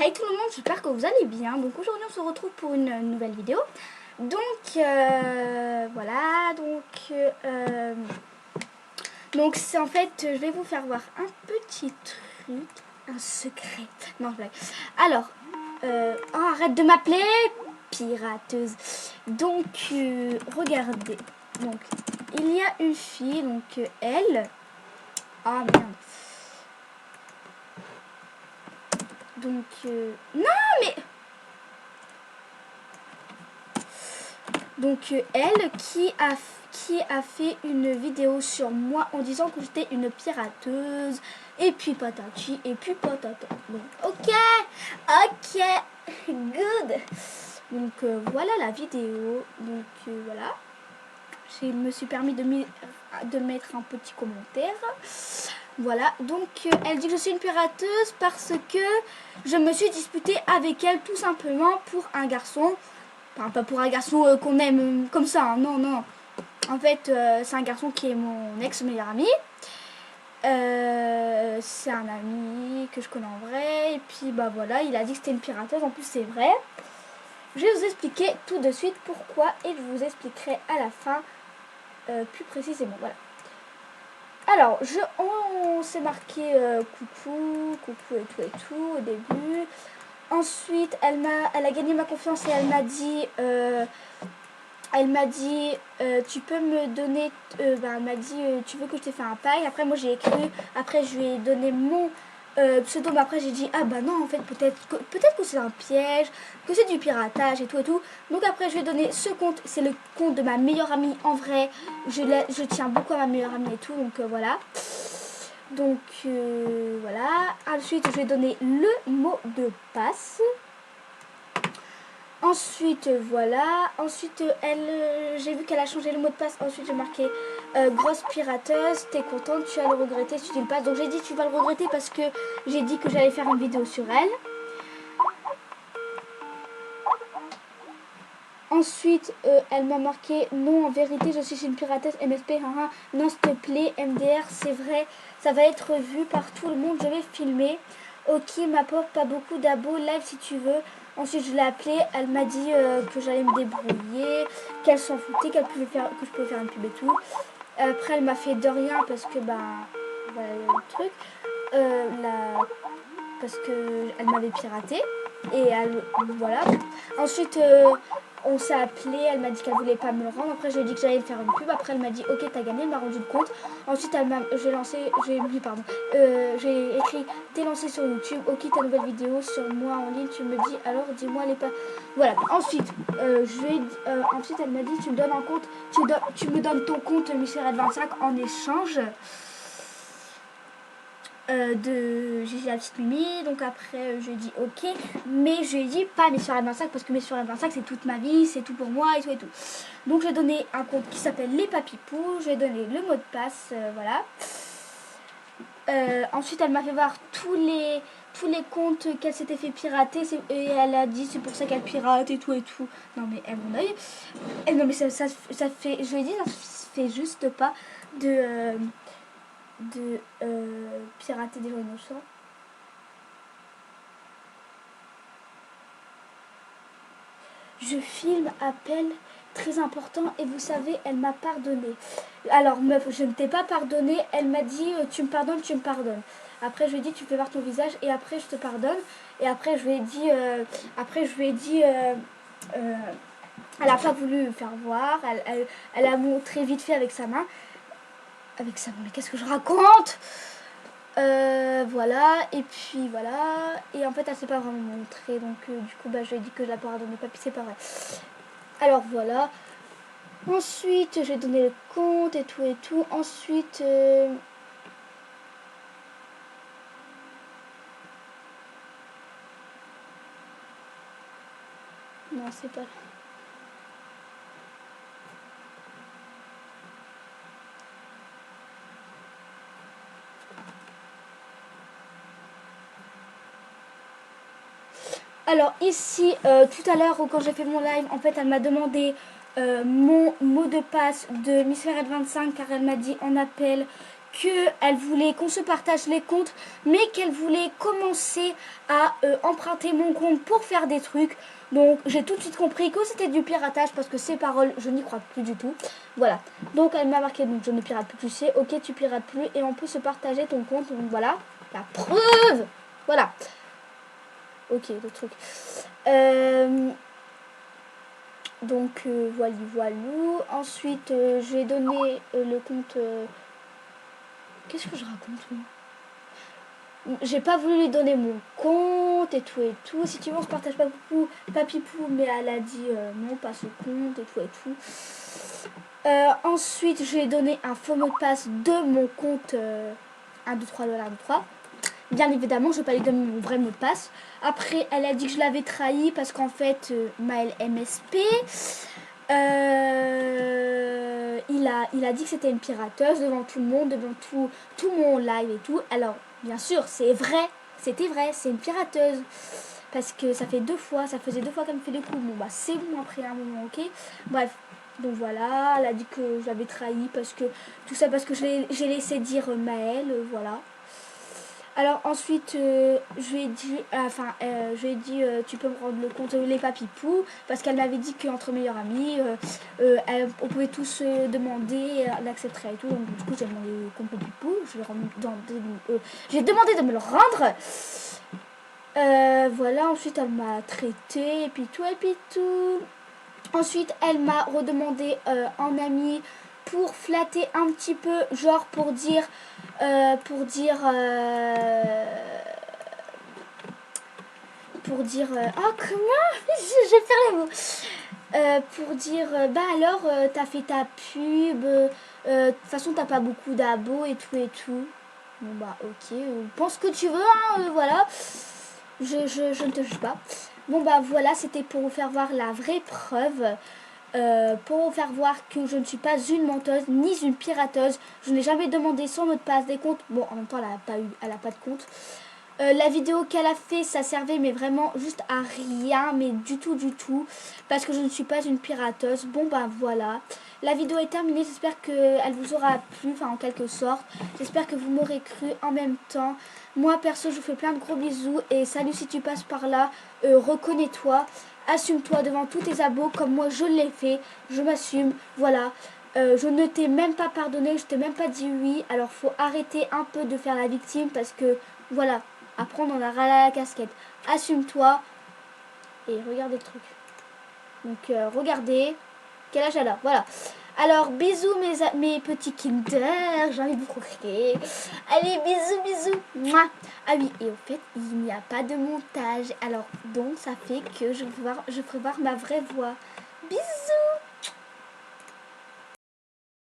Hey tout le monde, j'espère que vous allez bien. Donc aujourd'hui on se retrouve pour une nouvelle vidéo. Donc voilà, donc c'est en fait, je vais vous faire voir un petit truc, un secret. Non, blague. Alors, oh, arrête de m'appeler pirateuse. Donc regardez, donc il y a une fille, donc elle. Ah merde. Donc non mais donc elle qui a fait une vidéo sur moi en disant que j'étais une pirateuse et puis patati et puis patata. Donc ok, good. Donc voilà la vidéo. Donc voilà, je me suis permis de mettre un petit commentaire. Voilà, donc elle dit que je suis une pirateuse parce que je me suis disputée avec elle tout simplement pour un garçon. Enfin, pas pour un garçon qu'on aime comme ça, hein, non, non. En fait, c'est un garçon qui est mon ex-meilleur ami. C'est un ami que je connais en vrai. Et puis, bah voilà, il a dit que c'était une pirateuse. En plus, c'est vrai. Je vais vous expliquer tout de suite pourquoi et je vous expliquerai à la fin plus précisément. Voilà. Alors, on s'est marqué coucou et tout au début. Ensuite, elle a gagné ma confiance et elle m'a dit tu peux me donner, elle m'a dit tu veux que je te fasse un paille. Après moi j'ai écrit, après je lui ai donné mon pseudo, mais après j'ai dit ah bah non en fait peut-être que c'est un piège, que c'est du piratage et tout et tout. Donc après je lui ai donné ce compte, c'est le compte de ma meilleure amie en vrai. Je tiens beaucoup à ma meilleure amie et tout, donc voilà. Donc voilà. Ensuite je lui ai donné le mot de passe. Ensuite, voilà. Ensuite, j'ai vu qu'elle a changé le mot de passe. Ensuite, j'ai marqué grosse pirateuse. T'es contente, tu vas le regretter si tu le passes. Donc, j'ai dit tu vas le regretter parce que j'ai dit que j'allais faire une vidéo sur elle. Ensuite, elle m'a marqué non, en vérité, je suis une pirateuse MSP. Non, s'il te plaît, MDR, c'est vrai. Ça va être vu par tout le monde. Je vais filmer. Ok, ma pauvre, pas beaucoup d'abos. Live si tu veux. Ensuite, je l'ai appelée. Elle m'a dit que j'allais me débrouiller, qu'elle s'en foutait, que je pouvais faire une pub et tout. Après, elle m'a fait de rien parce que, bah, voilà le truc. Parce qu'elle m'avait piraté. Et voilà. Ensuite, on s'est appelé. Elle m'a dit qu'elle voulait pas me le rendre. Après, je lui ai dit que j'allais faire une pub. Après, elle m'a dit ok, t'as gagné. Elle m'a rendu le compte. Ensuite, j'ai écrit t'es lancé sur YouTube. Ok, ta nouvelle vidéo sur moi en ligne. Tu me dis alors, dis-moi les pas. Voilà. Ensuite, ensuite, elle m'a dit tu me donnes un compte. Tu me donnes ton compte MissRed25 en échange. De Gigi la petite Mimi. Donc après je lui ai dit ok, mais je lui ai dit pas Miss Red 25 parce que Miss Red 25 c'est toute ma vie, c'est tout pour moi et tout et tout. Donc j'ai donné un compte qui s'appelle les papipous, j'ai donné le mot de passe, voilà. Ensuite elle m'a fait voir tous les comptes qu'elle s'était fait pirater et elle a dit c'est pour ça qu'elle pirate et tout et tout. Non mais elle mon oeil. Et non mais ça fait, je lui ai dit ça fait juste pas de pirater des gens innocents. Je filme, appel, très important, et vous savez, elle m'a pardonné. Alors meuf, je ne t'ai pas pardonné, elle m'a dit tu me pardonnes, tu me pardonnes. Après je lui ai dit tu fais voir ton visage et après je te pardonne. Et après je lui ai dit, elle n'a pas voulu me faire voir, elle a montré vite fait avec sa main. Avec sa main, mais qu'est-ce que je raconte? Voilà, et puis voilà, et en fait elle s'est pas vraiment montrée, donc du coup bah, je lui ai dit que je la pardonnais pas, puis c'est pas vrai. Alors voilà, ensuite j'ai donné le compte et tout, ensuite non c'est pas. Alors ici, tout à l'heure quand j'ai fait mon live, en fait elle m'a demandé mon mot de passe de Miss Ferret 25 car elle m'a dit en appel qu'elle voulait qu'on se partage les comptes, mais qu'elle voulait commencer à emprunter mon compte pour faire des trucs. Donc j'ai tout de suite compris que c'était du piratage parce que ces paroles, je n'y crois plus du tout. Voilà. Donc elle m'a marqué, donc je ne pirate plus, tu sais. Ok, tu pirates plus et on peut se partager ton compte. Donc voilà, la preuve. Voilà. Ok, le truc. Donc voilà, voilou. Ensuite, je vais donner le compte. Qu'est-ce que je raconte moi? J'ai pas voulu lui donner mon compte et tout et tout. Si tu veux, on se partage pas beaucoup, papipou, mais elle a dit non, pas ce compte et tout et tout. Ensuite, je lui ai donné un faux mot de passe de mon compte 1, 2, 3, $1, 2, 3. Bien évidemment, je vais pas lui donner mon vrai mot de passe. Après, elle a dit que je l'avais trahi parce qu'en fait, Maël MSP, il a dit que c'était une pirateuse devant tout le monde, devant tout mon live et tout. Alors, bien sûr, c'est vrai, c'était vrai, c'est une pirateuse. Parce que ça fait 2 fois, ça faisait 2 fois qu'elle me fait des coups. Bon, bah, c'est bon après un moment, ok. Bref, donc voilà, elle a dit que j'avais trahi parce que tout ça parce que j'ai laissé dire Maël, voilà. Alors ensuite, je lui ai dit, tu peux me rendre le compte les papipous, parce qu'elle m'avait dit qu'entre meilleurs amis, on pouvait tous se demander, elle accepterait et tout. Donc du coup, j'ai demandé le compte papipou, j'ai demandé de me le rendre. Voilà, ensuite elle m'a traité, et puis tout. Ensuite, elle m'a redemandé en ami pour flatter un petit peu, genre pour dire, oh comment, je vais faire les mots, pour dire, bah alors, t'as fait ta pub, de toute façon t'as pas beaucoup d'abos et tout et tout. Bon bah ok, pense ce que tu veux, hein, voilà. Je ne te juge pas. Bon bah voilà, c'était pour vous faire voir la vraie preuve. Pour vous faire voir que je ne suis pas une menteuse ni une pirateuse. Je n'ai jamais demandé son mot de passe des comptes. Bon, en même temps, elle a pas de compte. La vidéo qu'elle a fait, ça servait mais vraiment juste à rien, mais du tout, parce que je ne suis pas une pirateuse. Bon ben voilà, la vidéo est terminée, j'espère qu'elle vous aura plu, enfin en quelque sorte. J'espère que vous m'aurez cru en même temps. Moi perso, je vous fais plein de gros bisous et salut si tu passes par là, reconnais-toi, assume-toi devant tous tes abos comme moi je l'ai fait, je m'assume, voilà. Je ne t'ai même pas pardonné, je t'ai même pas dit oui, alors faut arrêter un peu de faire la victime parce que voilà. Après, on en a ras la casquette. Assume-toi. Et regardez le truc. Donc, regardez. Quel âge elle a. Voilà. Alors, bisous mes petits Kinder. J'ai envie de vous croquer. Allez, bisous. Mouah. Ah oui, et au fait, il n'y a pas de montage. Alors, donc, ça fait que je ferai voir ma vraie voix. Bisous.